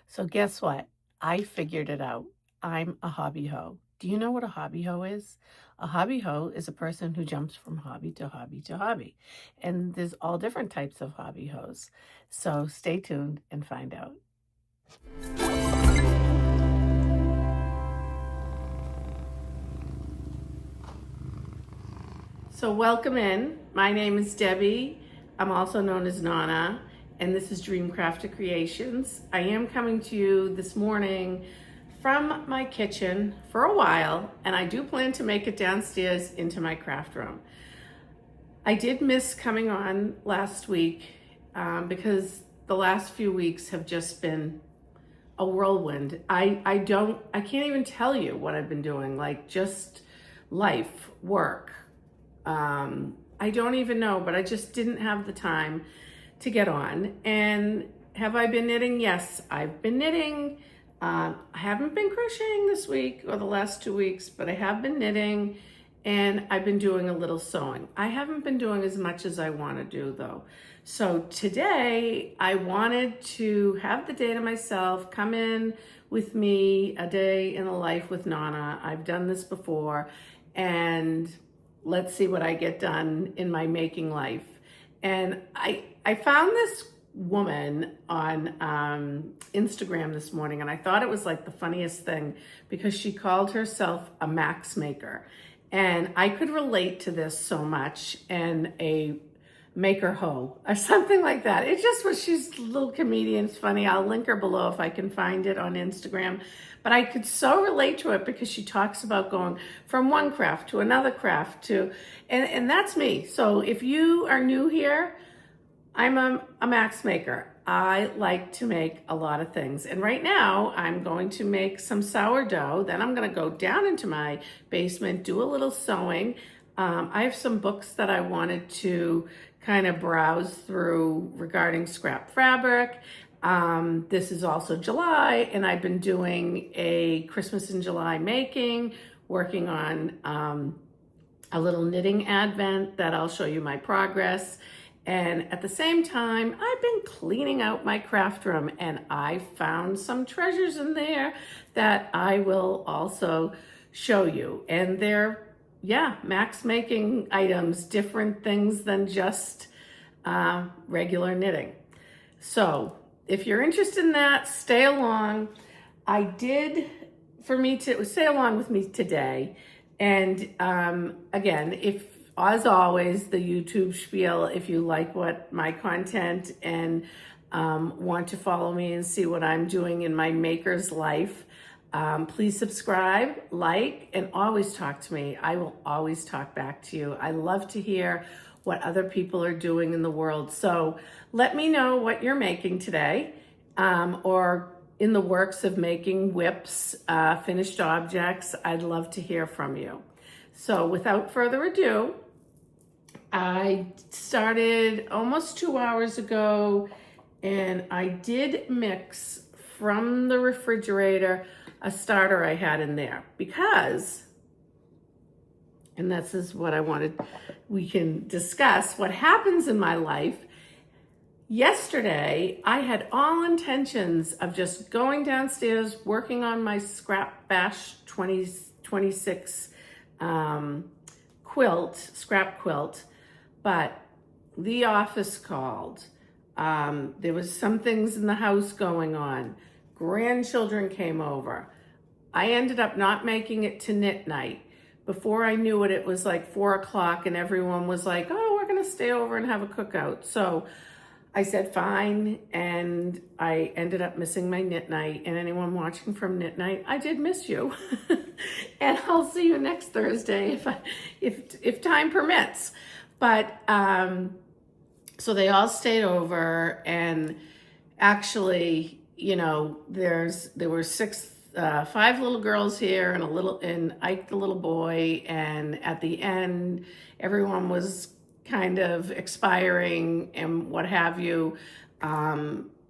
So guess what? I figured it out. I'm a hobby hoe. Do you know what a hobby hoe is? A hobby hoe is a person who jumps from hobby to hobby to hobby. And there's all different types of hobby hoes. So stay tuned and find out. So welcome in. My name is Debbie. I'm also known as Nonna, and this is Dreamcrafted Creations. I am coming to you this morning from my kitchen for a while, and I do plan to make it downstairs into my craft room. I did miss coming on last week because the last few weeks have just been a whirlwind. I can't even tell you what I've been doing, like just life, work. I don't even know, but I just didn't have the time to get on. And have I been knitting? Yes, I've been knitting. I haven't been crocheting this week or the last 2 weeks, but I have been knitting and I've been doing a little sewing. I haven't been doing as much as I want to do though. So today I wanted to have the day to myself, come in with me, a day in the life with Nonna. I've done this before, and let's see what I get done in my making life. And I found this woman on Instagram this morning, and I thought it was like the funniest thing because she called herself a max maker. And I could relate to this so much, and a maker hoe or something like that. It just was, she's a little comedian. It's funny. I'll link her below if I can find it on Instagram. But I could so relate to it because she talks about going from one craft to another craft and that's me. So if you are new here, I'm a max maker. I like to make a lot of things. And right now I'm going to make some sourdough. Then I'm going to go down into my basement, do a little sewing. I have some books that I wanted to kind of browse through regarding scrap fabric. This is also July, and I've been doing a Christmas in July making, working on a little knitting advent that I'll show you my progress. And at the same time, I've been cleaning out my craft room, and I found some treasures in there that I will also show you. And they're, yeah, max making items, different things than just regular knitting. So if you're interested in that, stay along. For me to stay along with me today. And again, if, as always, the YouTube spiel, if you like what my content and want to follow me and see what I'm doing in my maker's life, please subscribe, like, and always talk to me. I will always talk back to you. I love to hear what other people are doing in the world. So let me know what you're making today, or in the works of making whips, finished objects. I'd love to hear from you. So without further ado, I started almost 2 hours ago, and I did mix from the refrigerator a starter I had in there because, and this is what I wanted, we can discuss what happens in my life. Yesterday, I had all intentions of just going downstairs, working on my Scrap Bash 2026 quilt, scrap quilt, but the office called. There was some things in the house going on. Grandchildren came over. I ended up not making it to knit night. Before I knew it, it was like 4 o'clock, and everyone was like, oh, we're gonna stay over and have a cookout. So I said, fine, and I ended up missing my knit night. And anyone watching from knit night, I did miss you. And I'll see you next Thursday if time permits. But so they all stayed over, and actually, you know, there were five little girls here and Ike the little boy, and at the end, everyone was kind of expiring and what have you.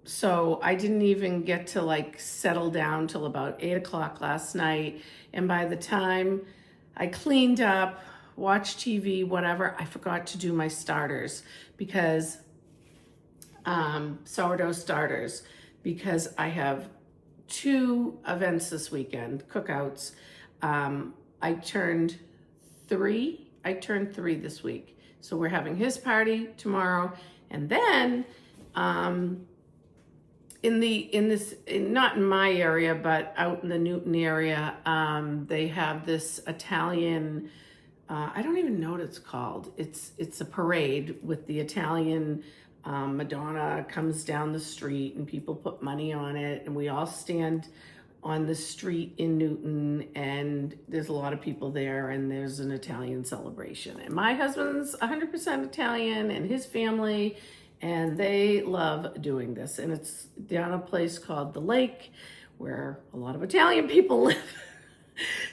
So I didn't even get to like settle down till about 8 o'clock last night. And by the time I cleaned up, watched TV, whatever, I forgot to do my starters because sourdough starters, because I have 2 events this weekend, cookouts. I turned 3 this week. So we're having his party tomorrow, and then not in my area, but out in the Newton area, they have this Italian, I don't even know what it's called. It's a parade with the Italian Madonna comes down the street and people put money on it, and we all stand on the street in Newton, and there's a lot of people there, and there's an Italian celebration. And my husband's 100% Italian, and his family, and they love doing this. And it's down a place called The Lake, where a lot of Italian people live.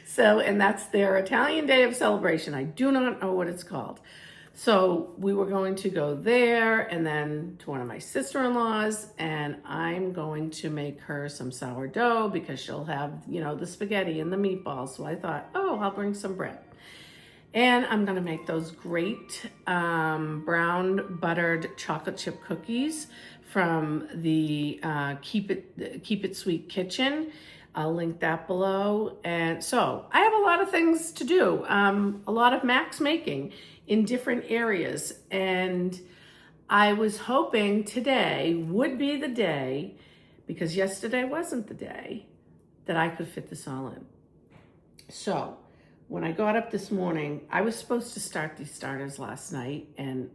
So, and that's their Italian day of celebration. I do not know what it's called. So we were going to go there, and then to one of my sister-in-laws, and I'm going to make her some sourdough because she'll have, the spaghetti and the meatballs. So I thought, oh, I'll bring some bread. And I'm gonna make those great brown buttered chocolate chip cookies from the Keep It Sweet Kitchen. I'll link that below. And so I have a lot of things to do, a lot of max making in different areas. And I was hoping today would be the day, because yesterday wasn't the day, that I could fit this all in. So when I got up this morning, I was supposed to start these starters last night, and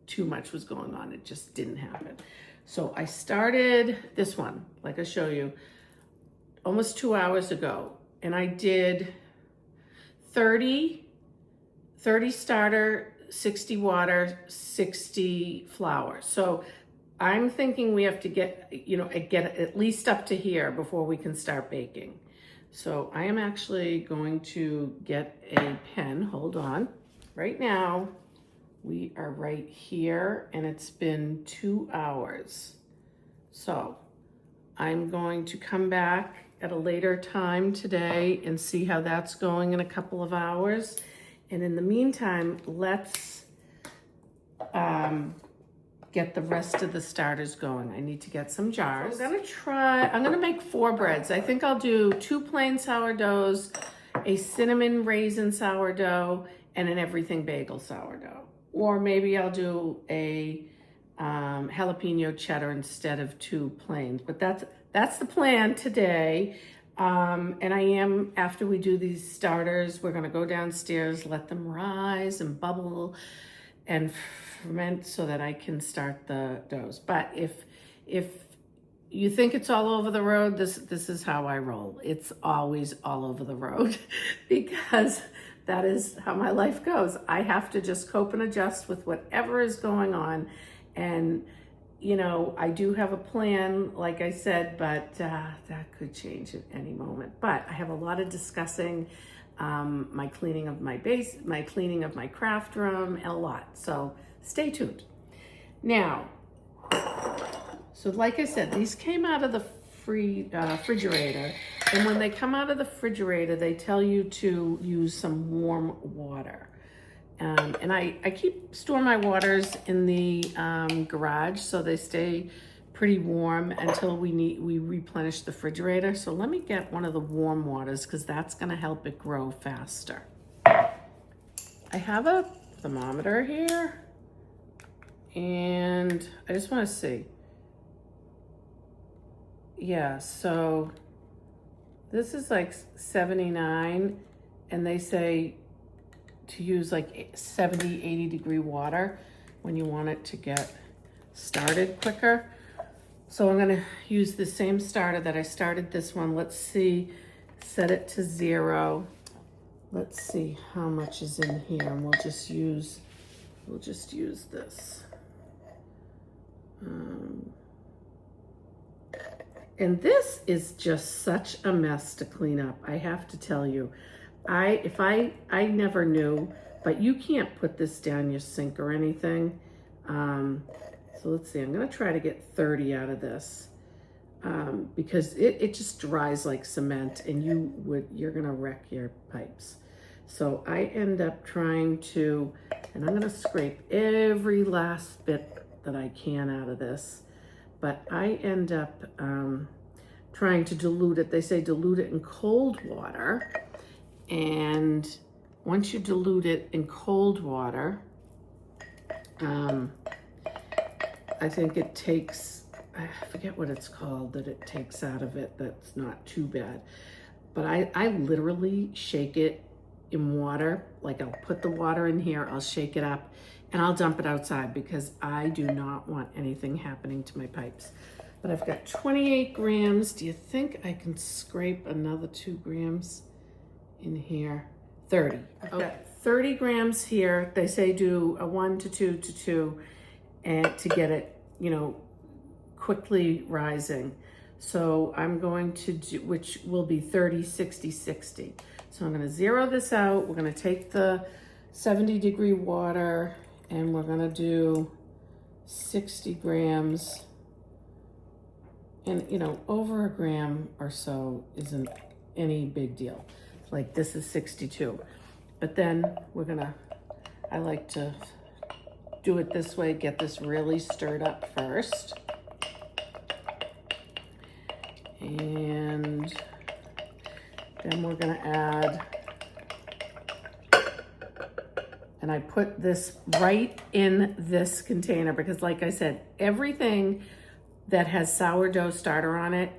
too much was going on. It just didn't happen. So I started this one, like I show you, almost 2 hours ago, and I did 30 starter, 60 water, 60 flour. So I'm thinking we have to get at least up to here before we can start baking. So I am actually going to get a pen. Hold on. Right now, we are right here, and it's been 2 hours. So I'm going to come back at a later time today and see how that's going in a couple of hours. And in the meantime, let's get the rest of the starters going. I need to get some jars. I'm gonna make 4 breads. I think I'll do 2 plain sourdoughs, a cinnamon raisin sourdough, and an everything bagel sourdough. Or maybe I'll do a jalapeno cheddar instead of 2 plains. But that's the plan today. And I am, after we do these starters, we're gonna go downstairs, let them rise and bubble and ferment so that I can start the doughs. But if you think it's all over the road, this is how I roll. It's always all over the road because that is how my life goes. I have to just cope and adjust with whatever is going on. And I do have a plan, like I said, but that could change at any moment. But I have a lot of discussing, my cleaning of my base, my cleaning of my craft room, a lot. So stay tuned. Now, so like I said, these came out of the refrigerator. And when they come out of the refrigerator, they tell you to use some warm water. And I store my waters in the garage so they stay pretty warm until we replenish the refrigerator. So let me get one of the warm waters because that's gonna help it grow faster. I have a thermometer here and I just wanna see. Yeah, so this is like 79 and they say to use like 70, 80 degree water when you want it to get started quicker. So I'm gonna use the same starter that I started this one. Let's see, set it to 0. Let's see how much is in here, and we'll just use this. And this is just such a mess to clean up, I have to tell you. I never knew, but you can't put this down your sink or anything. So let's see, I'm gonna try to get 30 out of this because it just dries like cement and you're gonna wreck your pipes. So I end up trying to, and I'm gonna scrape every last bit that I can out of this, but I end up trying to dilute it. They say dilute it in cold water. And once you dilute it in cold water, I think it takes, I forget what it's called that it takes out of it that's not too bad. But I literally shake it in water. Like I'll put the water in here, I'll shake it up, and I'll dump it outside because I do not want anything happening to my pipes. But I've got 28 grams. Do you think I can scrape another 2 grams in here? 30. Okay. 30 grams here. They say do a 1 to 2 to 2 and to get it, you know, quickly rising. So I'm going to do, which will be 30, 60, 60. So I'm going to zero this out. We're going to take the 70-degree water and we're going to do 60 grams. And, you know, over a gram or so isn't any big deal. Like this is 62. But then we're going to, I like to do it this way, get this really stirred up first. And then we're gonna add, and I put this right in this container because like I said, everything that has sourdough starter on it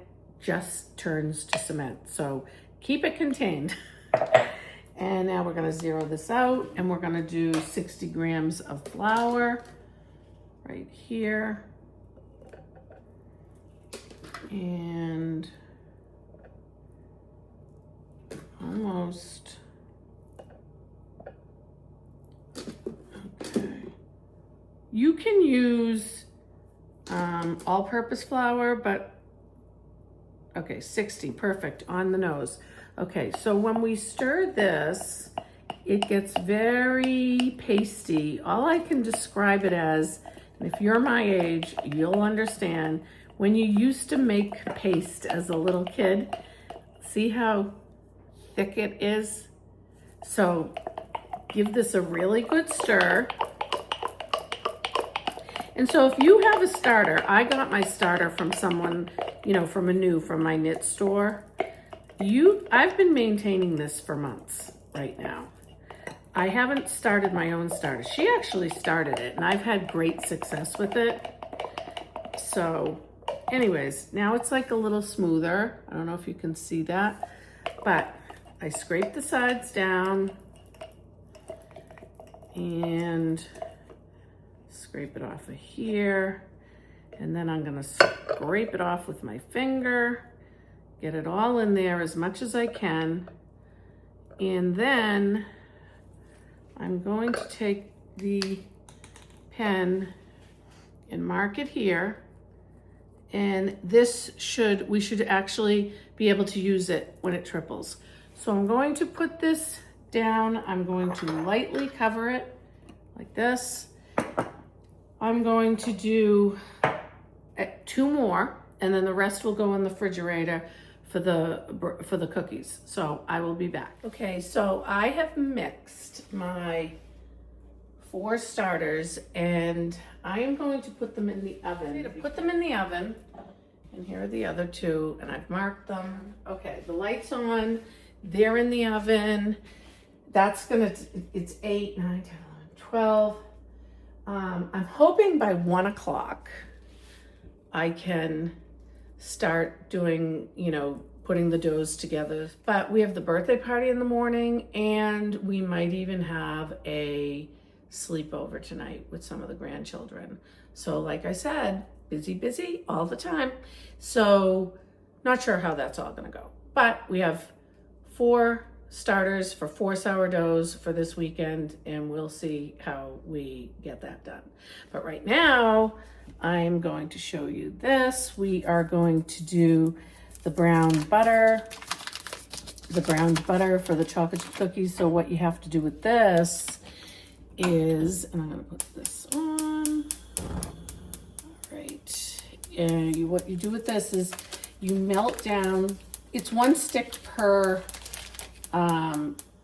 just turns to cement. So keep it contained. And now we're gonna zero this out and we're gonna do 60 grams of flour right here. And almost, okay. You can use all-purpose flour, but okay, 60, perfect, on the nose. Okay, so when we stir this, it gets very pasty. All I can describe it as, and if you're my age, you'll understand, when you used to make paste as a little kid, see how thick it is? So give this a really good stir. And so if you have a starter, I got my starter from someone, you know, from my knit store. I've been maintaining this for months right now. I haven't started my own starter. She actually started it and I've had great success with it. So anyways, now it's like a little smoother. I don't know if you can see that, but I scrape the sides down and scrape it off of here. And then I'm gonna scrape it off with my finger, get it all in there as much as I can. And then I'm going to take the pen and mark it here. And we should actually be able to use it when it triples. So I'm going to put this down. I'm going to lightly cover it like this. I'm going to do 2 more, and then the rest will go in the refrigerator for the cookies. So I will be back. Okay, so I have mixed my 4 starters and I am going to put them in the oven. And here are the other 2, and I've marked them. Okay, the light's on, they're in the oven. It's 8, 9, 10, 11, 12. I'm hoping by 1 o'clock I can start doing, you know, putting the doughs together. But we have the birthday party in the morning and we might even have a sleepover tonight with some of the grandchildren. So like I said, busy all the time. So not sure how that's all gonna go. But we have 4 starters for 4 sourdoughs for this weekend and we'll see how we get that done. But right now, I'm going to show you this. We are going to do the brown butter for the chocolate chip cookies. So what you have to do with this is, and I'm gonna put this on, all right. And what you do with this is you melt down, it's 1 stick per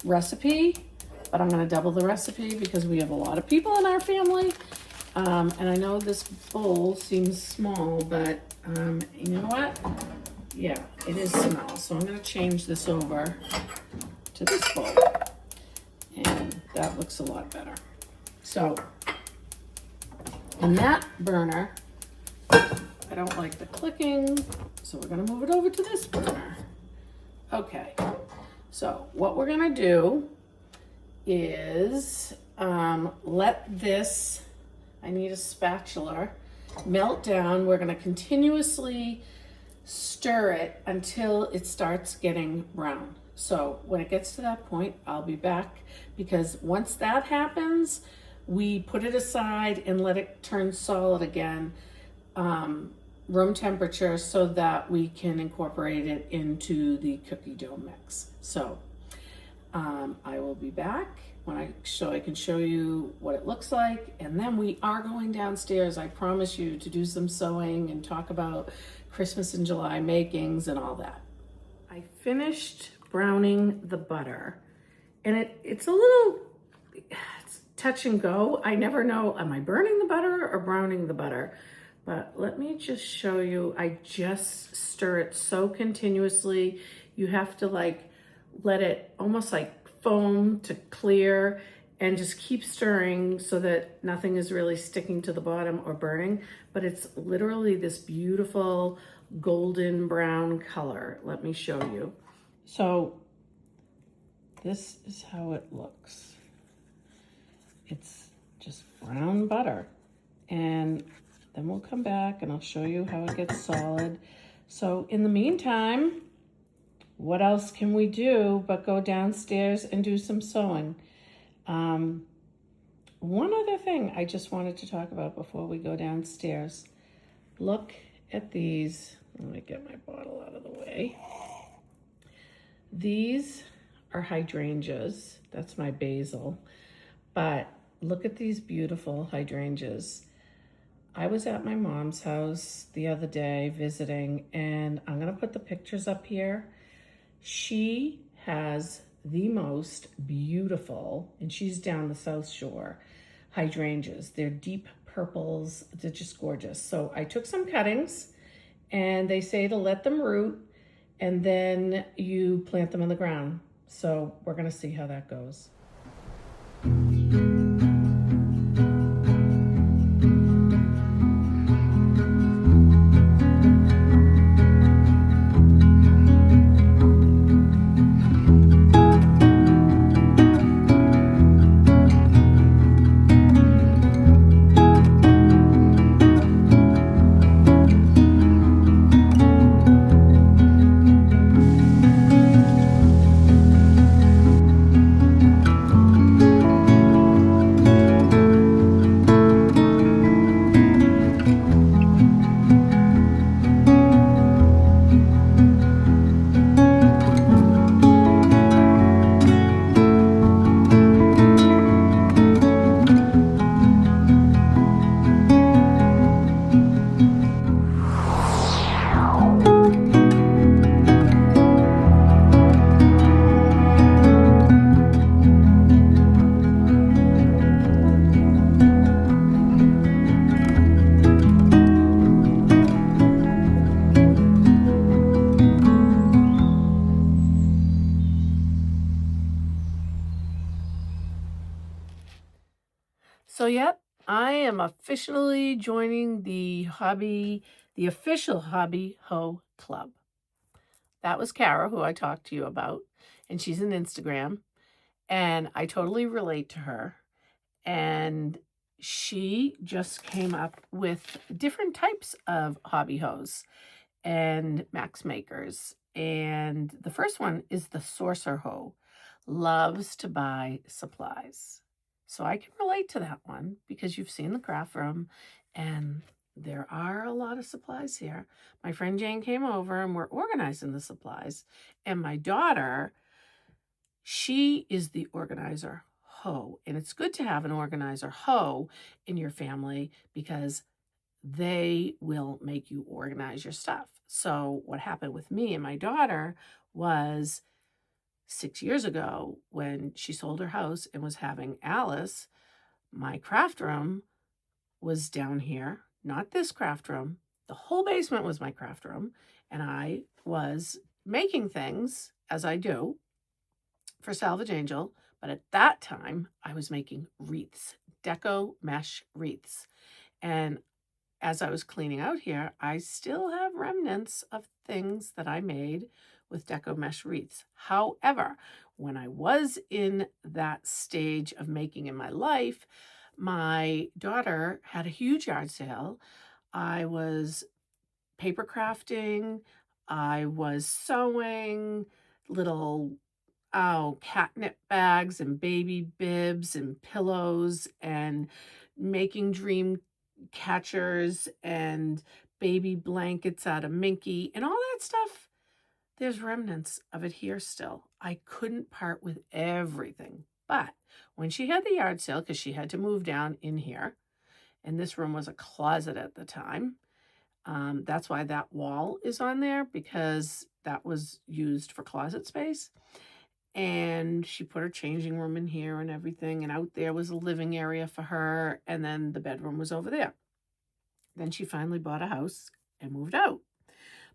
recipe, but I'm gonna double the recipe because we have a lot of people in our family. And I know this bowl seems small, but you know what? yeah, it is smell. So I'm gonna change this over to this bowl. And that looks a lot better. So, and that burner, I don't like the clicking, so we're gonna move it over to this burner. Okay, so what we're gonna do is let this, I need a spatula, melt down. We're gonna continuously stir it until it starts getting brown. So when it gets to that point, I'll be back, because once that happens, we put it aside and let it turn solid again, room temperature, so that we can incorporate it into the cookie dough mix. So I will be back when I can show you what it looks like, and then we are going downstairs, I promise you, to do some sewing and talk about Christmas in July makings and all that. I finished browning the butter, and it's a little, it's touch and go. I never know, am I burning the butter or browning the butter? But let me just show you. I just stir it so continuously. You have to like let it almost like foam to clear, and just keep stirring so that nothing is really sticking to the bottom or burning. But it's literally this beautiful golden brown color. Let me show you. So this is how it looks. It's just brown butter. And then we'll come back and I'll show you how it gets solid. So in the meantime, what else can we do but go downstairs and do some sewing? One other thing I just wanted to talk about before we go downstairs. Look at these. Let me get my bottle out of the way. These are hydrangeas. That's my basil. But look at these beautiful hydrangeas. I was at my mom's house the other day visiting, and I'm gonna put the pictures up here. She has the most beautiful, and she's down the South Shore, hydrangeas. They're deep purples, they're just gorgeous. So I took some cuttings, and they say to let them root, and then you plant them in the ground. So we're gonna see how that goes. So yep, I am officially joining the official Hobby Hoe Club. That was Kara, who I talked to you about, and she's an Instagram, and I totally relate to her. And she just came up with different types of hobby hoes and max makers. And the first one is the Sorcerer Hoe. Loves to buy supplies. So I can relate to that one because you've seen the craft room and there are a lot of supplies here. My friend Jane came over and we're organizing the supplies. And my daughter, she is the organizer hoe. And it's good to have an organizer hoe in your family because they will make you organize your stuff. So what happened with me and my daughter was 6 years ago when she sold her house and was having Alice, my craft room was down here, not this craft room, The whole basement was my craft room, and I was making things, as I do, for Salvage Angel. But at that time, I was making wreaths, deco mesh wreaths. And as I was cleaning out here, I still have remnants of things that I made with deco mesh wreaths. However, when I was in that stage of making in my life, my daughter had a huge yard sale. I was paper crafting, I was sewing little catnip bags and baby bibs and pillows and making dream catchers and baby blankets out of Minky and all that stuff. There's remnants of it here still. I couldn't part with everything. But when she had the yard sale, because she had to move down in here, and this room was a closet at the time, that's why that wall is on there, because that was used for closet space. And she put her changing room in here and everything. And out there was a living area for her. And then the bedroom was over there. Then she finally bought a house and moved out.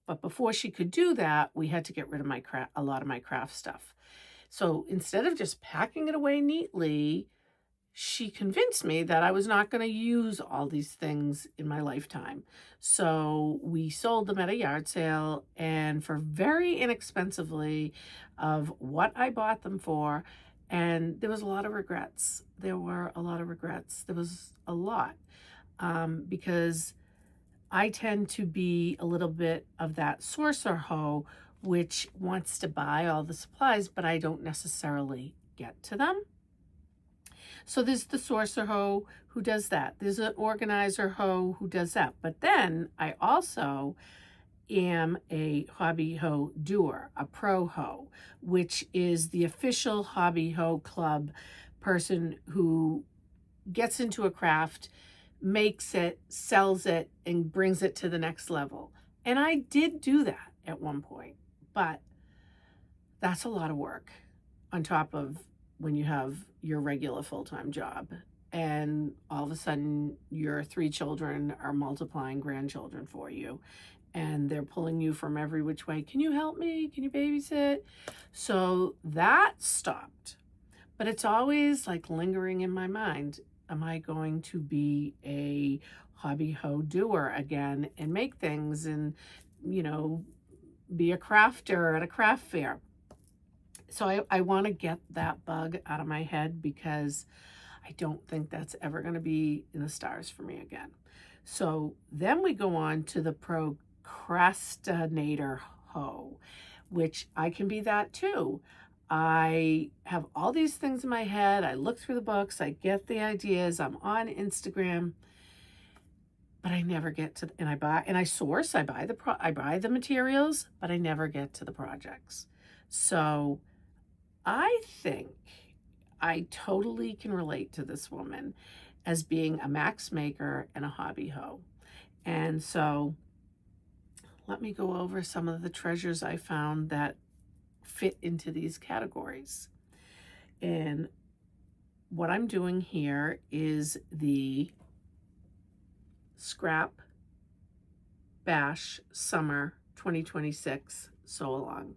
But before she could do that, we had to get rid of a lot of my craft stuff. So instead of just packing it away neatly, she convinced me that I was not going to use all these things in my lifetime. So we sold them at a yard sale, and for very inexpensively of what I bought them for. And there was a lot of regrets. There were a lot of regrets. There was a lot because I tend to be a little bit of that sorcerer hoe, which wants to buy all the supplies, but I don't necessarily get to them. So there's the sorcerer hoe who does that. There's an organizer hoe who does that. But then I also am a Hobby Hoe doer, a pro hoe, which is the official Hobby Hoe Club person who gets into a craft, makes it, sells it, and brings it to the next level. And I did do that at one point, but that's a lot of work on top of when you have your regular full-time job and all of a sudden your 3 children are multiplying grandchildren for you and they're pulling you from every which way. Can you help me? Can you babysit? So that stopped, but it's always like lingering in my mind. Am I going to be a Hobby Hoe doer again and make things and, be a crafter at a craft fair? So I want to get that bug out of my head because I don't think that's ever going to be in the stars for me again. So then we go on to the procrastinator hoe, which I can be that too. I have all these things in my head. I look through the books. I get the ideas. I'm on Instagram, but I never get to, and I buy the materials, but I never get to the projects. So I think I totally can relate to this woman as being a max maker and a hobby hoe. And so let me go over some of the treasures I found that fit into these categories. And what I'm doing here is the Scrap Bash Summer 2026 sew along.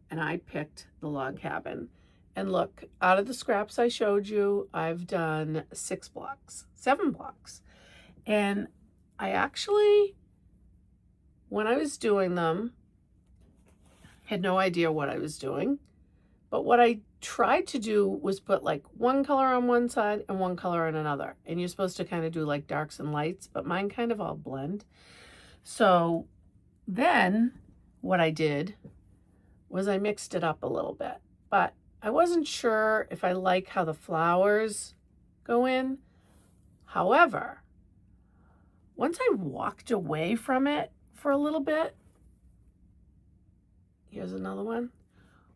And I picked the log cabin. And look, out of the scraps I showed you, I've done 7 blocks. And I actually, when I was doing them, had no idea what I was doing. But what I tried to do was put like one color on one side and one color on another. And you're supposed to kind of do like darks and lights, but mine kind of all blend. So then what I did was I mixed it up a little bit. But I wasn't sure if I like how the flowers go in. However, once I walked away from it for a little bit, here's another one.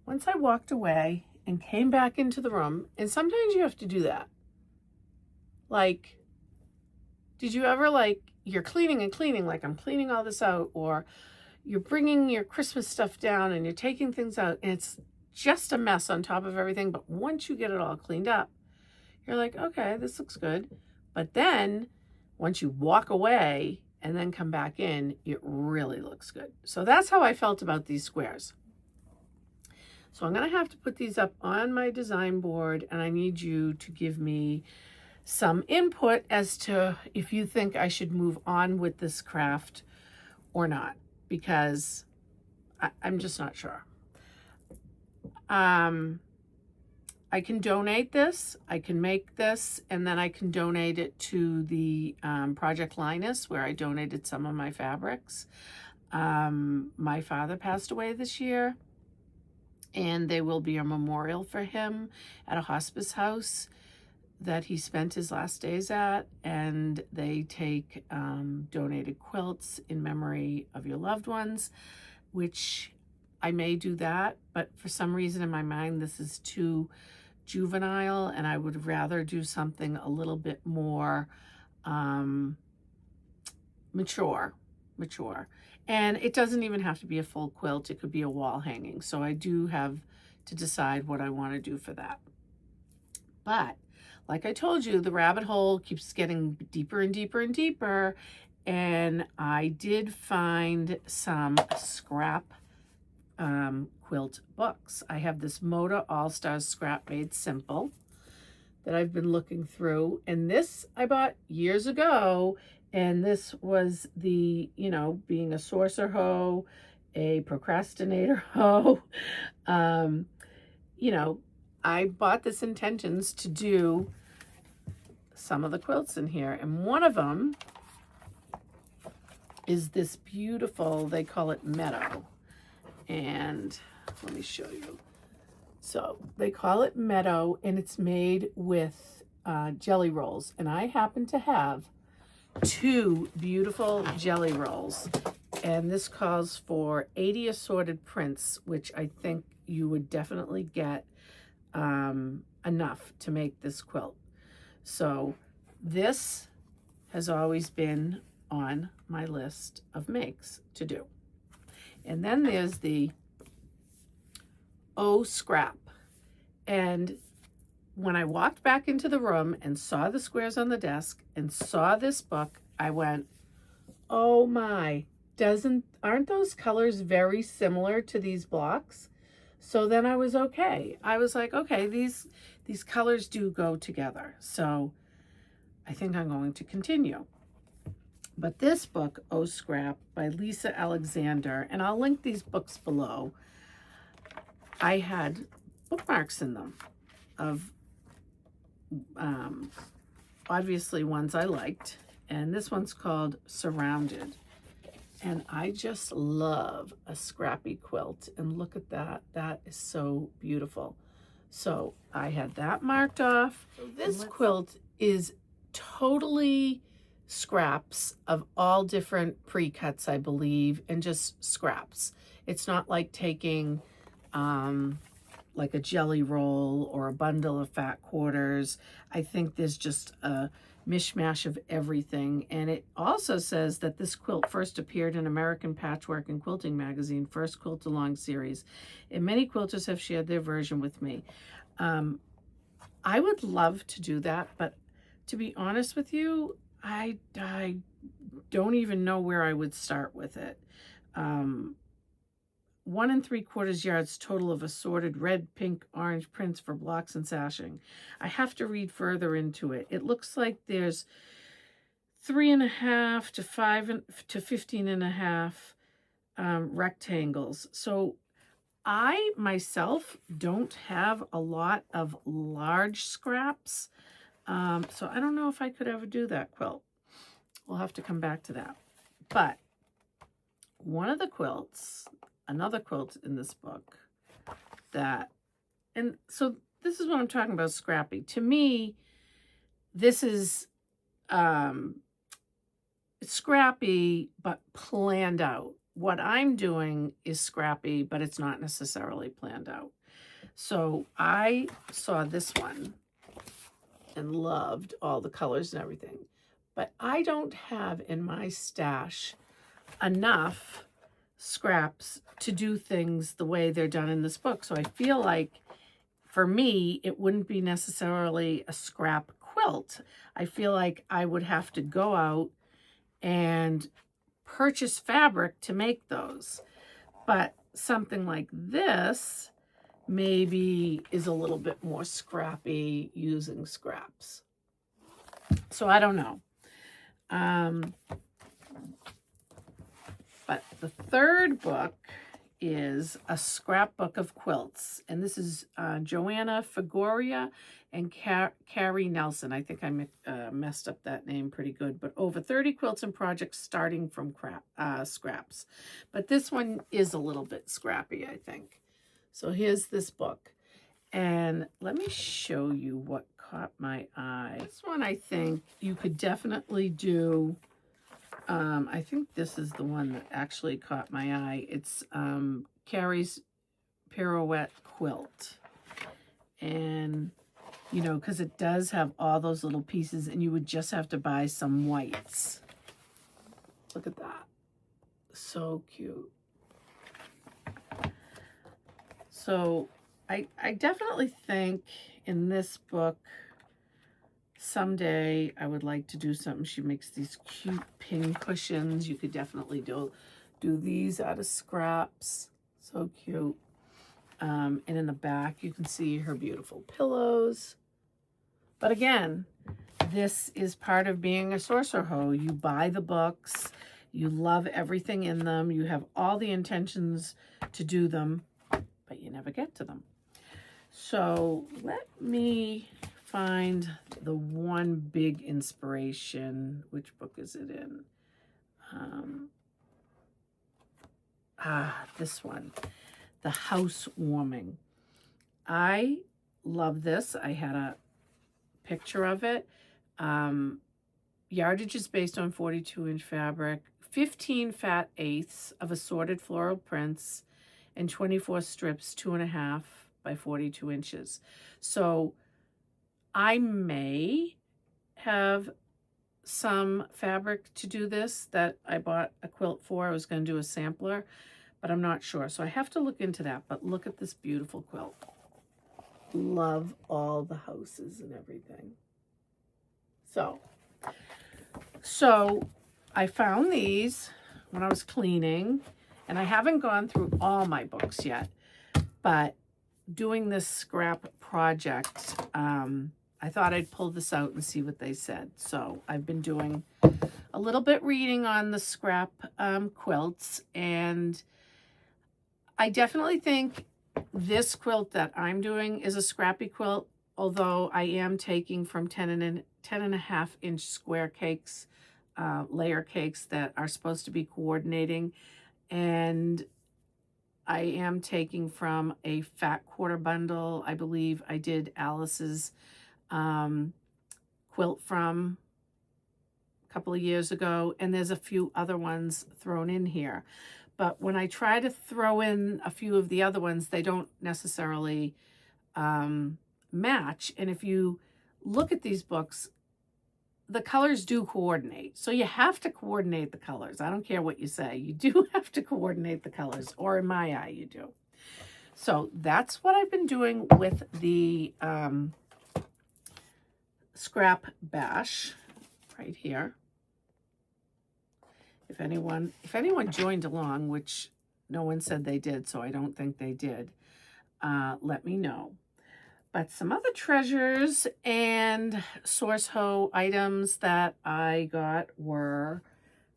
Once I walked away and came back into the room, and sometimes you have to do that. Like, did you ever you're cleaning and cleaning, like I'm cleaning all this out, or you're bringing your Christmas stuff down and you're taking things out and it's just a mess on top of everything. But once you get it all cleaned up, you're like, okay, this looks good. But then once you walk away and then come back in, it really looks good. So that's how I felt about these squares. So I'm going to have to put these up on my design board, and I need you to give me some input as to if you think I should move on with this craft or not, because I'm just not sure. I can donate this, I can make this, and then I can donate it to the Project Linus, where I donated some of my fabrics. My father passed away this year, and there will be a memorial for him at a hospice house that he spent his last days at, and they take donated quilts in memory of your loved ones, which I may do that, but for some reason in my mind this is too juvenile, and I would rather do something a little bit more mature. And it doesn't even have to be a full quilt, it could be a wall hanging. So I do have to decide what I want to do for that. But like I told you, the rabbit hole keeps getting deeper and deeper and deeper, and I did find some scrap quilt books. I have this Moda All-Stars Scrap Made Simple that I've been looking through, and this I bought years ago, and this was the, you know, being a saucer hoe, a procrastinator hoe, you know, I bought this intentions to do some of the quilts in here, and one of them is this beautiful, they call it Meadow, and let me show you. So they call it Meadow, and it's made with jelly rolls, and I happen to have 2 beautiful jelly rolls, and this calls for 80 assorted prints, which I think you would definitely get enough to make this quilt. So this has always been on my list of makes to do. And then there's the Scrap. And when I walked back into the room and saw the squares on the desk and saw this book, I went, oh my, aren't those colors very similar to these blocks? So then I was okay. I was like, okay, these colors do go together. So I think I'm going to continue. But this book, Oh Scrap, by Lisa Alexander, and I'll link these books below, I had bookmarks in them of obviously ones I liked, and this one's called Surrounded. And I just love a scrappy quilt, and look at that. That is so beautiful. So I had that marked off. This quilt is totally scraps of all different pre-cuts, I believe, and just scraps. It's not like taking like a jelly roll or a bundle of fat quarters. I think there's just a mishmash of everything. And it also says that this quilt first appeared in American Patchwork and Quilting magazine, First Quilt Along series, and many quilters have shared their version with me. I would love to do that, but to be honest with you, I don't even know where I would start with it. 1 3/4 yards total of assorted red, pink, orange prints for blocks and sashing. I have to read further into it. It looks like there's 3.5 to 5 to 15.5 rectangles. So I myself don't have a lot of large scraps. So I don't know if I could ever do that quilt. We'll have to come back to that. But one of the quilts, another quilt in this book that, and so this is what I'm talking about, scrappy. To me, this is scrappy, but planned out. What I'm doing is scrappy, but it's not necessarily planned out. So I saw this one and loved all the colors and everything, but I don't have in my stash enough scraps to do things the way they're done in this book. So I feel like for me, it wouldn't be necessarily a scrap quilt. I feel like I would have to go out and purchase fabric to make those. But something like this maybe is a little bit more scrappy using scraps. So I don't know. But the third book is a scrapbook of quilts. And this is Joanna Fagoria and Carrie Nelson. I think I messed up that name pretty good. But over 30 quilts and projects starting from scraps. But this one is a little bit scrappy, I think. So here's this book. And let me show you what caught my eye. This one I think you could definitely do. I think this is the one that actually caught my eye. It's Carrie's Pirouette Quilt. And, you know, because it does have all those little pieces, and you would just have to buy some whites. Look at that. So cute. So I definitely think in this book, someday I would like to do something. She makes these cute pin cushions. You could definitely do these out of scraps. So cute. And in the back, you can see her beautiful pillows. But again, this is part of being a Sourdough Hoe. You buy the books. You love everything in them. You have all the intentions to do them, but you never get to them. So let me find the one big inspiration. Which book is it in? This one, The Housewarming. I love this. I had a picture of it. Yardage is based on 42-inch fabric, 15 fat eighths of assorted floral prints, and 24 strips, 2.5 by 42 inches. So I may have some fabric to do this that I bought a quilt for. I was going to do a sampler, but I'm not sure. So I have to look into that. But look at this beautiful quilt. Love all the houses and everything. So I found these when I was cleaning, and I haven't gone through all my books yet, but doing this scrap project, I thought I'd pull this out and see what they said. So I've been doing a little bit reading on the scrap quilts, and I definitely think this quilt that I'm doing is a scrappy quilt, although I am taking from 10.5 inch square cakes, layer cakes that are supposed to be coordinating, and I am taking from a fat quarter bundle. I believe I did Alice's quilt from a couple of years ago, and there's a few other ones thrown in here. But when I try to throw in a few of the other ones, they don't necessarily match. And if you look at these books, the colors do coordinate. So you have to coordinate the colors. I don't care what you say. You do have to coordinate the colors, or in my eye, you do. So that's what I've been doing with the scrap bash right here. If anyone joined along, which no one said they did, so I don't think they did, let me know. But some other treasures and Sourdough Hoe items that I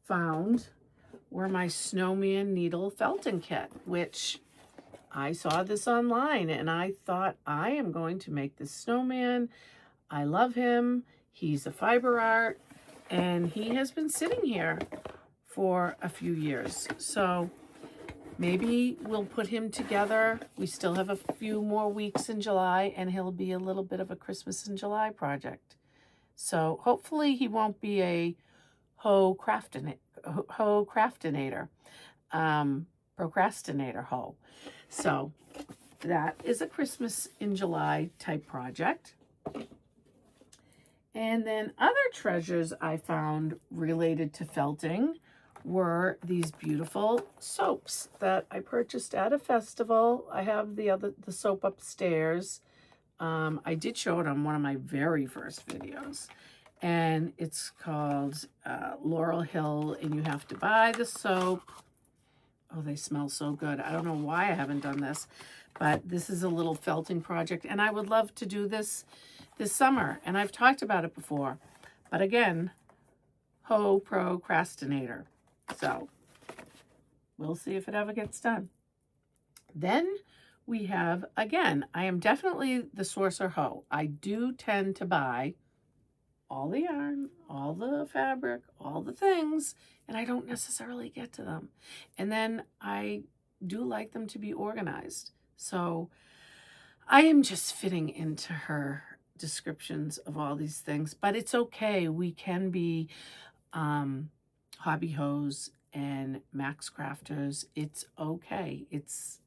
found were my snowman needle felting kit, which I saw this online and I thought, I am going to make this snowman. I love him. He's a fiber art, and he has been sitting here for a few years. So maybe we'll put him together. We still have a few more weeks in July, and he'll be a little bit of a Christmas in July project. So hopefully he won't be a procrastinator hoe. So that is a Christmas in July type project. And then other treasures I found related to felting were these beautiful soaps that I purchased at a festival. I have the soap upstairs. I did show it on one of my very first videos. and it's called Laurel Hill, and you have to buy the soap. Oh, they smell so good. I don't know why I haven't done this, but this is a little felting project, and I would love to do this summer, and I've talked about it before. But again, Hoe procrastinator. So we'll see if it ever gets done. Then we have, again, I am definitely the Sourdough Hoe. I do tend to buy all the yarn, all the fabric, all the things, and I don't necessarily get to them. And then I do like them to be organized. So I am just fitting into her descriptions of all these things, but it's okay. We can be hobby hoes and max crafters. It's okay. It's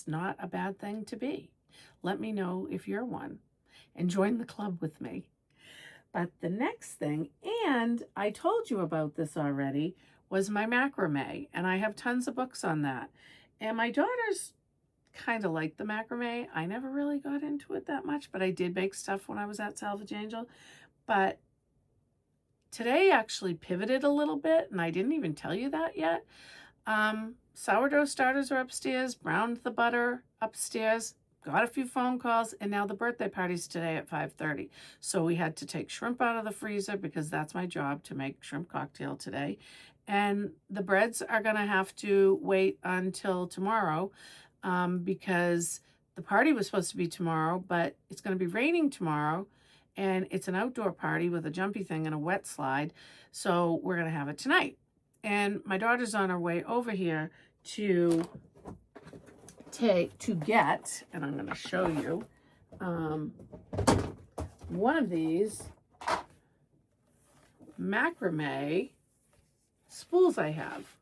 not a bad thing to be. Let me know if you're one and join the club with me. But the next thing, and I told you about this already, was my macrame. And I have tons of books on that. And my daughters kind of like the macrame. I never really got into it that much, but I did make stuff when I was at Salvage Angel. But today actually pivoted a little bit, and I didn't even tell you that yet. Sourdough starters are upstairs, browned the butter upstairs, got a few phone calls, and now the birthday party's today at 5:30. So we had to take shrimp out of the freezer because that's my job, to make shrimp cocktail today. And the breads are going to have to wait until tomorrow because the party was supposed to be tomorrow, but it's going to be raining tomorrow, and it's an outdoor party with a jumpy thing and a wet slide. So we're going to have it tonight. And my daughter's on her way over here to get, and I'm going to show you, one of these macrame spools I have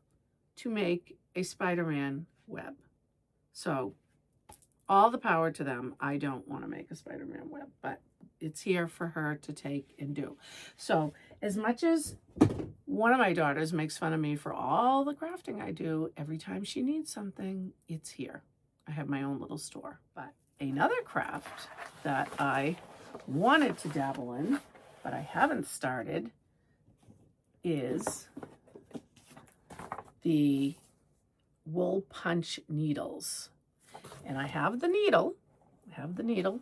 to make a Spider-Man web. So all the power to them. I don't want to make a Spider-Man web, but it's here for her to take and do. So as much as one of my daughters makes fun of me for all the crafting I do, every time she needs something, it's here. I have my own little store. But another craft that I wanted to dabble in, but I haven't started, is the wool punch needles. And I have the needle. Got the needle,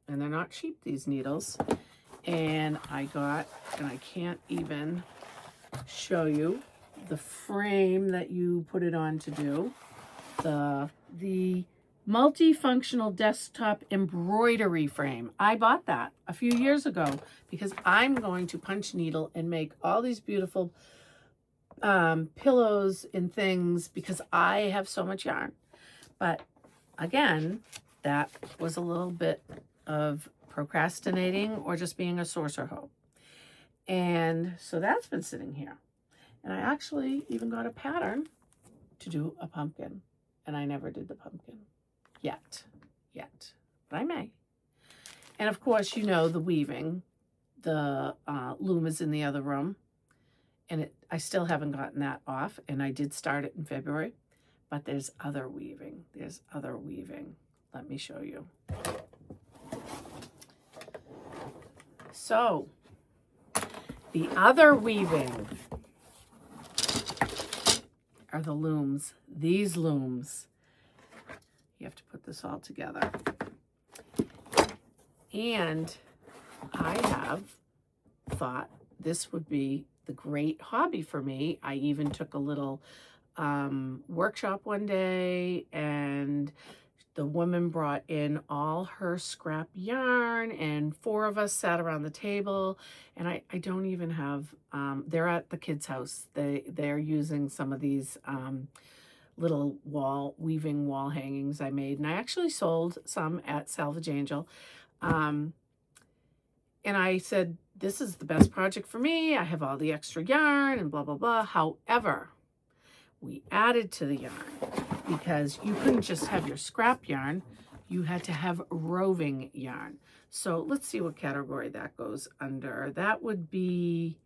and they're not cheap, these needles. And I can't even show you the frame that you put it on to do. The multifunctional desktop embroidery frame. I bought that a few years ago because I'm going to punch needle and make all these beautiful pillows and things because I have so much yarn. But again, that was a little bit of procrastinating or just being a Sourdough hoe. And so that's been sitting here. And I actually even got a pattern to do a pumpkin. And I never did the pumpkin yet. But I may. And of course, you know, the weaving. The loom is in the other room. And I still haven't gotten that off. And I did start it in February. But there's other weaving. Let me show you. So, the other weaving are the looms. These looms. You have to put this all together. And I have thought this would be the great hobby for me. I even took a little workshop one day, and the woman brought in all her scrap yarn, and 4 of us sat around the table. And I don't even have, they're at the kids' house. They're using some of these little weaving wall hangings I made. And I actually sold some at Salvage Angel. And I said, this is the best project for me. I have all the extra yarn and blah, blah, blah. However, we added to the yarn because you couldn't just have your scrap yarn. You had to have roving yarn. So let's see what category that goes under. That would be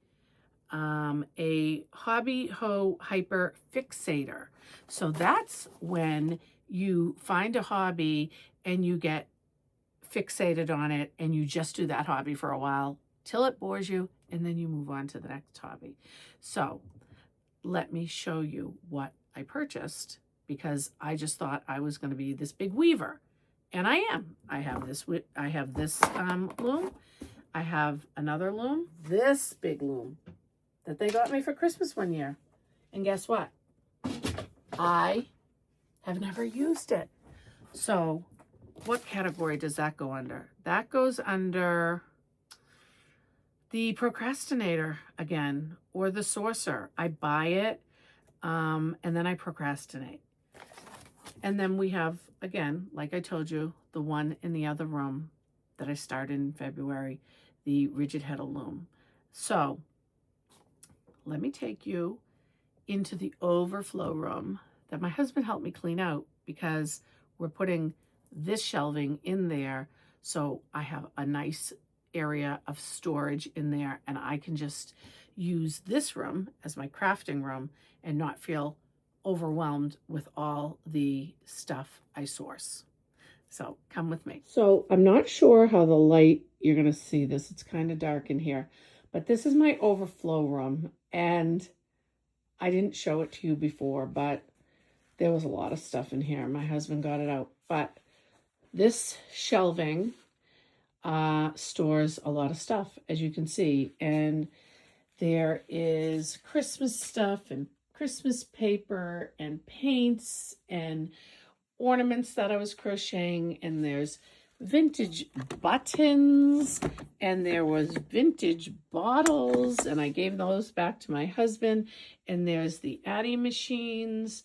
a Hobby Hoe Hyper Fixator. So that's when you find a hobby and you get fixated on it and you just do that hobby for a while till it bores you, and then you move on to the next hobby. So let me show you what I purchased, because I just thought I was going to be this big weaver, and I am. I have this loom. I have another loom, this big loom that they got me for Christmas one year. And guess what? I have never used it. So what category does that go under? That goes under the procrastinator again, or the sourcer. I buy it and then I procrastinate. And then we have, again, like I told you, the one in the other room that I started in February, the rigid heddle loom. So let me take you into the overflow room that my husband helped me clean out, because we're putting this shelving in there. So I have a nice area of storage in there, and I can just use this room as my crafting room and not feel overwhelmed with all the stuff I source. So come with me. So I'm not sure how the light, you're going to see this. It's kind of dark in here, but this is my overflow room, and I didn't show it to you before, but there was a lot of stuff in here. My husband got it out, but this shelving stores a lot of stuff, as you can see, and there is Christmas stuff and Christmas paper and paints and ornaments that I was crocheting, and there's vintage buttons, and there was vintage bottles, and I gave those back to my husband, and there's the Addy machines.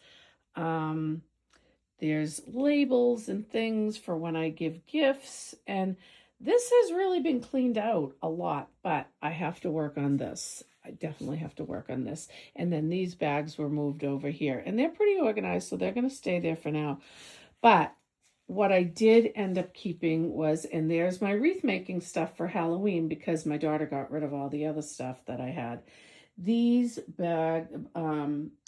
There's labels and things for when I give gifts, and this has really been cleaned out a lot, but I have to work on this. I definitely have to work on this. And then these bags were moved over here, and they're pretty organized, so they're going to stay there for now. But what I did end up keeping was, and there's my wreath making stuff for Halloween, because my daughter got rid of all the other stuff that I had. These I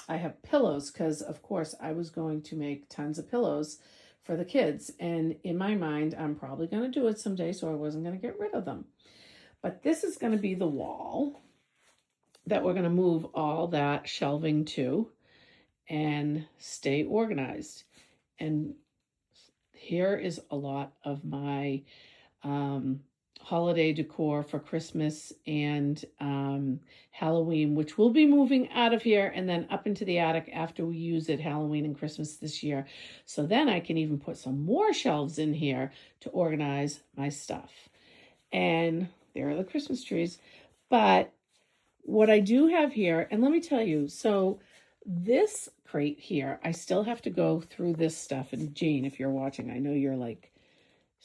have pillows, because of course I was going to make tons of pillows for the kids, and in my mind I'm probably going to do it someday, so I wasn't going to get rid of them. But this is going to be the wall that we're going to move all that shelving to and stay organized. And here is a lot of my holiday decor for Christmas and Halloween, which we'll be moving out of here and then up into the attic after we use it Halloween and Christmas this year. So then I can even put some more shelves in here to organize my stuff. And there are the Christmas trees. But what I do have here, and let me tell you, so this crate here, I still have to go through this stuff. And Jane, if you're watching, I know you're like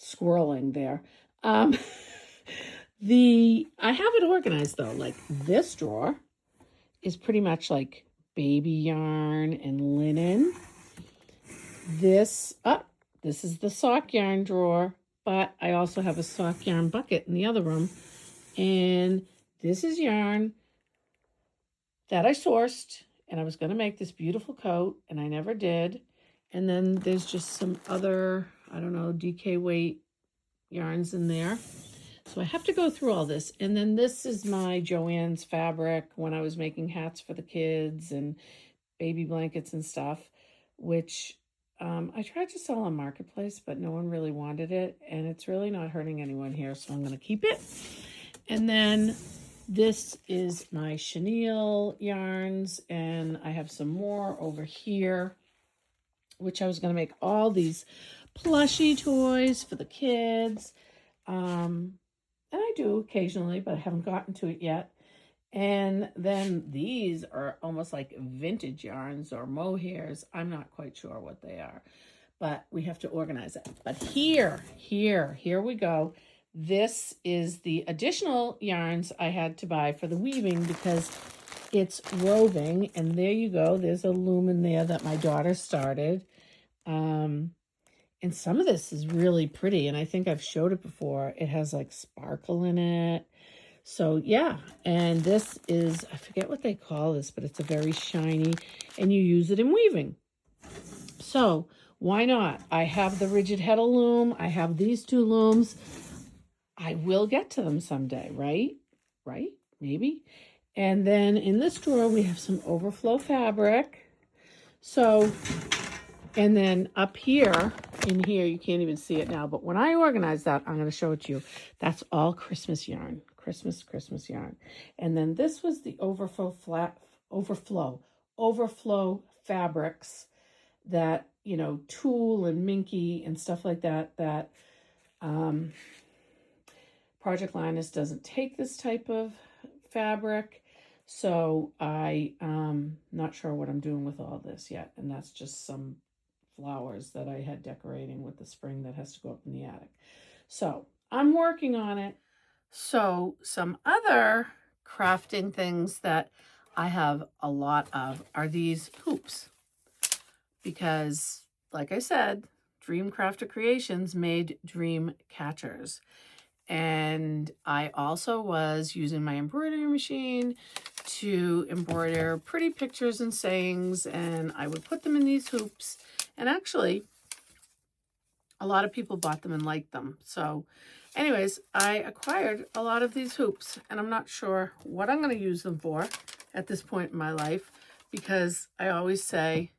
squirreling there. I have it organized though. Like this drawer is pretty much like baby yarn and linen. This is the sock yarn drawer, but I also have a sock yarn bucket in the other room. And this is yarn that I sourced, and I was going to make this beautiful coat, and I never did. And then there's just some other, I don't know, DK weight yarns in there. So I have to go through all this. And then this is my Joann's fabric when I was making hats for the kids and baby blankets and stuff, which I tried to sell on Marketplace, but no one really wanted it. And it's really not hurting anyone here, so I'm going to keep it. And then this is my chenille yarns, and I have some more over here, which I was going to make all these plushie toys for the kids. And I do occasionally, but I haven't gotten to it yet. And then these are almost like vintage yarns or mohairs. I'm not quite sure what they are, but we have to organize it. But here we go. This is the additional yarns I had to buy for the weaving because it's roving. And there you go. There's a loom in there that my daughter started. And some of this is really pretty. And I think I've showed it before. It has like sparkle in it. So yeah. And this is, I forget what they call this, but it's a very shiny, and you use it in weaving. So why not? I have the rigid heddle loom. I have these two looms. I will get to them someday, right? Right? Maybe. And then in this drawer, we have some overflow fabric. So, and then up here, in here, you can't even see it now, but when I organize that, I'm going to show it to you. That's all Christmas yarn, Christmas yarn. And then this was the overflow fabrics that, you know, tulle and minky and stuff like that, that Project Linus doesn't take this type of fabric. So not sure what I'm doing with all this yet. And that's just some flowers that I had decorating with the spring that has to go up in the attic. So I'm working on it. So some other crafting things that I have a lot of are these hoops. Because, like I said, Dream Crafter Creations made dream catchers. And I also was using my embroidery machine to embroider pretty pictures and sayings, and I would put them in these hoops. And actually, a lot of people bought them and liked them. So anyways, I acquired a lot of these hoops, and I'm not sure what I'm going to use them for at this point in my life, because I always say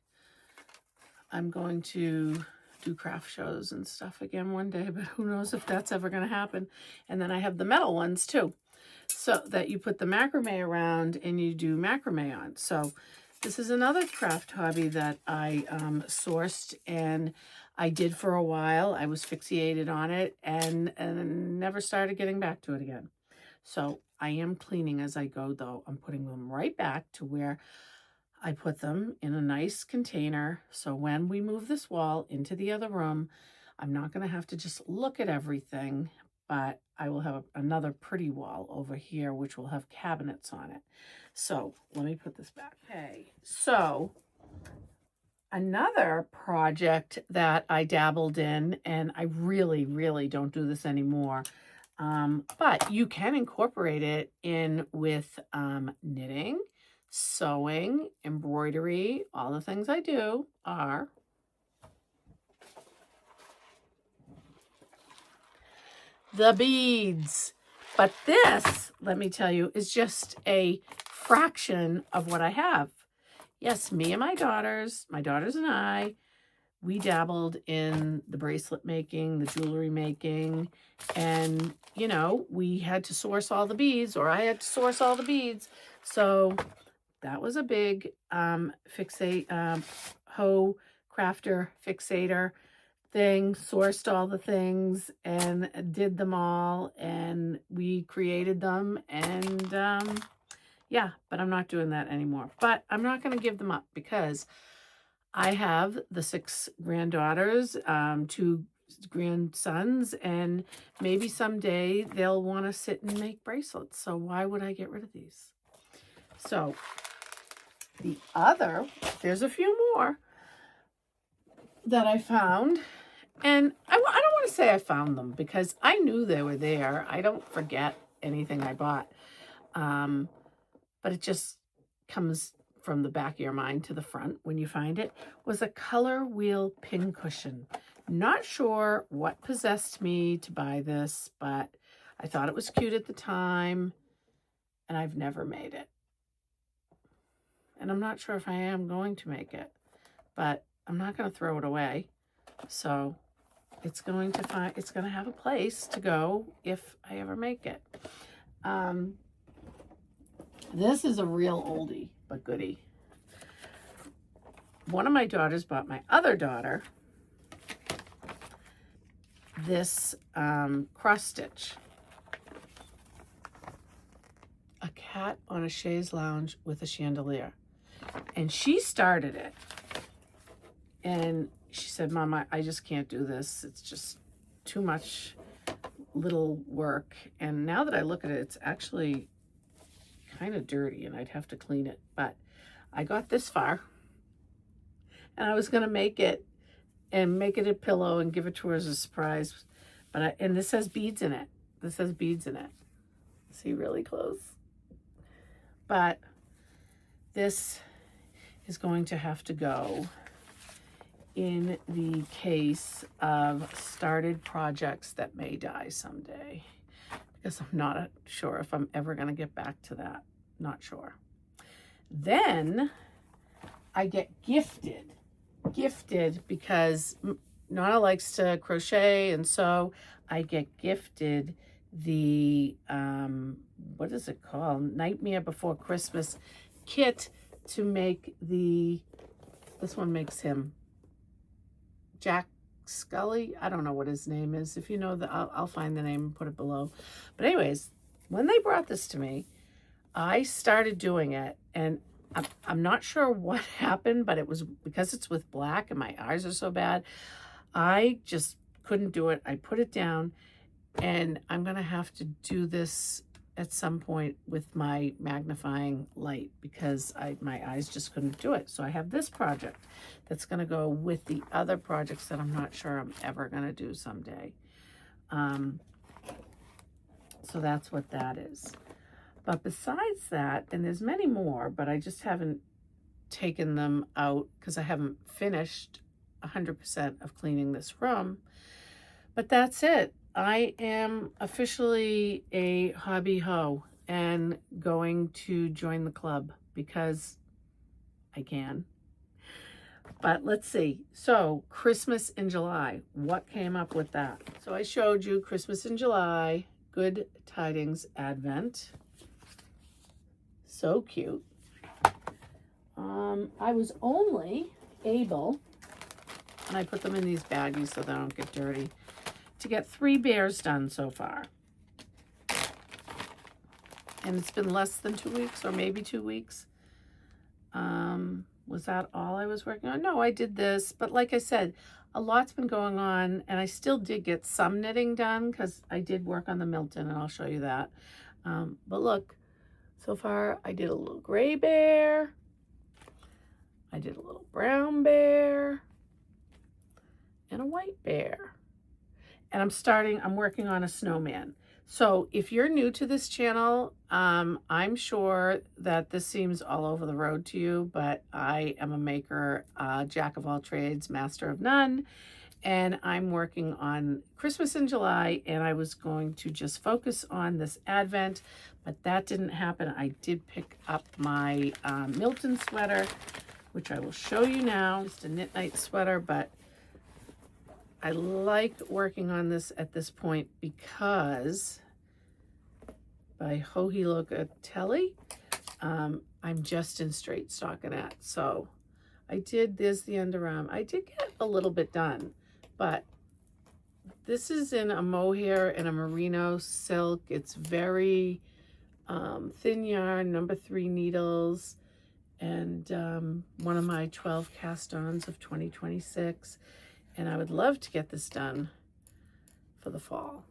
I'm going to do craft shows and stuff again one day, but who knows if that's ever going to happen. And then I have the metal ones too, so that you put the macrame around and you do macrame on. So this is another craft hobby that I sourced, and I did for a while. I was fixated on it and never started getting back to it again. So I am cleaning as I go, though. I'm putting them right back to where I put them in a nice container, so when we move this wall into the other room, I'm not going to have to just look at everything, but I will have another pretty wall over here, which will have cabinets on it. So let me put this back. Okay, so another project that I dabbled in, and I really, really don't do this anymore, but you can incorporate it in with knitting, sewing, embroidery. All the things I do are the beads. But this, let me tell you, is just a fraction of what I have. Yes, me and my daughters and I, we dabbled in the bracelet making, the jewelry making, and, you know, we had to source all the beads, or I had to source all the beads. So that was a big hoe crafter fixator thing, sourced all the things and did them all, and we created them, and yeah, but I'm not doing that anymore. But I'm not going to give them up, because I have the 6 granddaughters, 2 grandsons, and maybe someday they'll want to sit and make bracelets. So why would I get rid of these? So the other, there's a few more that I found, and I don't want to say I found them, because I knew they were there. I don't forget anything I bought, but it just comes from the back of your mind to the front when you find it. Was a color wheel pin cushion. Not sure what possessed me to buy this, but I thought it was cute at the time, and I've never made it. And I'm not sure if I am going to make it, but I'm not going to throw it away. So it's going to have a place to go if I ever make it. This is a real oldie but goodie. One of my daughters bought my other daughter this cross stitch. A cat on a chaise lounge with a chandelier. And she started it. And she said, Mama, I just can't do this. It's just too much little work. And now that I look at it, it's actually kind of dirty, and I'd have to clean it. But I got this far, and I was going to make it and make it a pillow and give it to her as a surprise. But and this has beads in it. This has beads in it. See really close. But this is going to have to go in the case of started projects that may die someday, because I'm not sure if I'm ever going to get back to that. Not sure. Then I get gifted because Nonna likes to crochet, and so I get gifted the, what is it called? Nightmare Before Christmas kit to make this one makes him Jack Scully. I don't know what his name is. If you know that, I'll find the name and put it below. But anyways, when they brought this to me, I started doing it, and I'm not sure what happened, but it was because it's with black and my eyes are so bad. I just couldn't do it. I put it down, and I'm going to have to do this at some point with my magnifying light because my eyes just couldn't do it. So I have this project that's going to go with the other projects that I'm not sure I'm ever going to do someday. So that's what that is. But besides that, and there's many more, but I just haven't taken them out because I haven't finished 100% of cleaning this room. But that's it. I am officially a hobby hoe and going to join the club because I can. But let's see. So Christmas in July, what came up with that? So I showed you Christmas in July, Good Tidings Advent. So cute. I was only able, and I put them in these baggies so they don't get dirty, to get 3 bears done so far. And it's been less than 2 weeks, or maybe 2 weeks. Was that all I was working on? No, I did this, but like I said, a lot's been going on, and I still did get some knitting done because I did work on the Milton, and I'll show you that. But look, so far I did a little gray bear, I did a little brown bear, and a white bear. And I'm working on a snowman. So if you're new to this channel, I'm sure that this seems all over the road to you, but I am a maker, jack of all trades, master of none. And I'm working on Christmas in July, and I was going to just focus on this Advent, but that didn't happen. I did pick up my Milton sweater, which I will show you now. Just a knit night sweater, but I like working on this at this point because by Hobby Locatelli, I'm just in straight stockinette. So there's the underarm. I did get a little bit done, but this is in a mohair and a merino silk. It's very thin yarn, number 3 needles, and one of my 12 cast-ons of 2026. And I would love to get this done for the fall.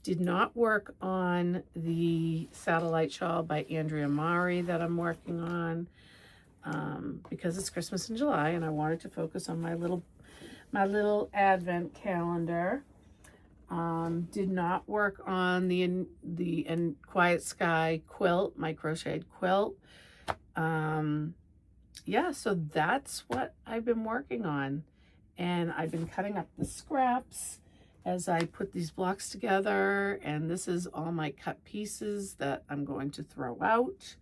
Did not work on the satellite shawl by Andrea Mari that I'm working on because it's Christmas in July, and I wanted to focus on my little Advent calendar. Did not work on the Quiet Sky quilt, my crocheted quilt. Yeah, so that's what I've been working on. And I've been cutting up the scraps as I put these blocks together. And this is all my cut pieces that I'm going to throw out.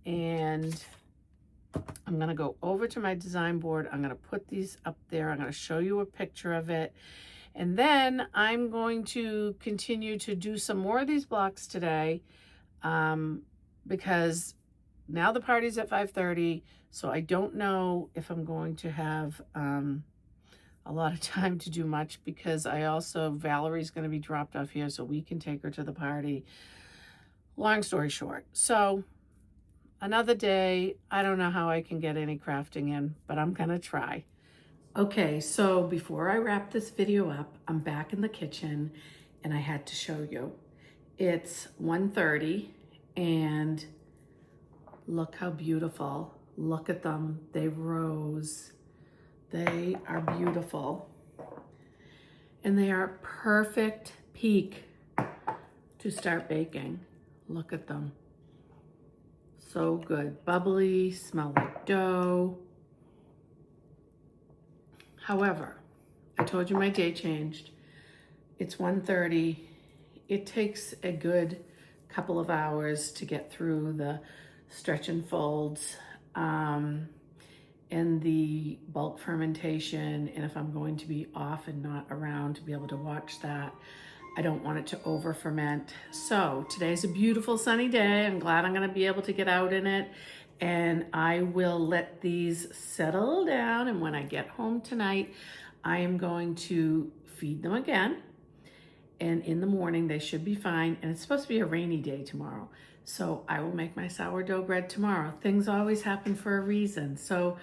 And I'm going to go over to my design board. I'm going to put these up there. I'm going to show you a picture of it. And then I'm going to continue to do some more of these blocks today because now the party's at 5:30. So I don't know if I'm going to have a lot of time to do much because Valerie's going to be dropped off here so we can take her to the party. Long story short. So another day, I don't know how I can get any crafting in, but I'm going to try. Okay, so before I wrap this video up, I'm back in the kitchen and I had to show you. It's 1:30 and look how beautiful. Look at them. They rose. They are beautiful. And they are perfect peak to start baking. Look at them. So good. Bubbly, smell like dough. However, I told you my day changed. It's 1:30. It takes a good couple of hours to get through the stretch and folds and the bulk fermentation. And if I'm going to be off and not around to be able to watch that, I don't want it to over ferment. So today's a beautiful sunny day. I'm glad I'm gonna be able to get out in it, and I will let these settle down. And when I get home tonight, I am going to feed them again. And in the morning, they should be fine. And it's supposed to be a rainy day tomorrow. So I will make my sourdough bread tomorrow. Things always happen for a reason. So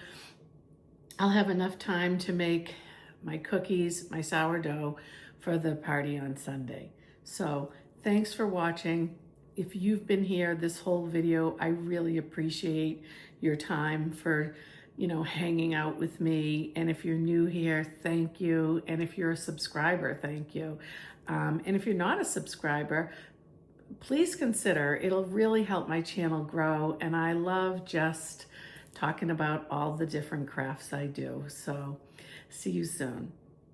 I'll have enough time to make my cookies, my sourdough for the party on Sunday. So thanks for watching. If you've been here this whole video, I really appreciate your time for, hanging out with me. And if you're new here, thank you. And if you're a subscriber, thank you. And if you're not a subscriber, please consider. It'll really help my channel grow. And I love just talking about all the different crafts I do. So see you soon.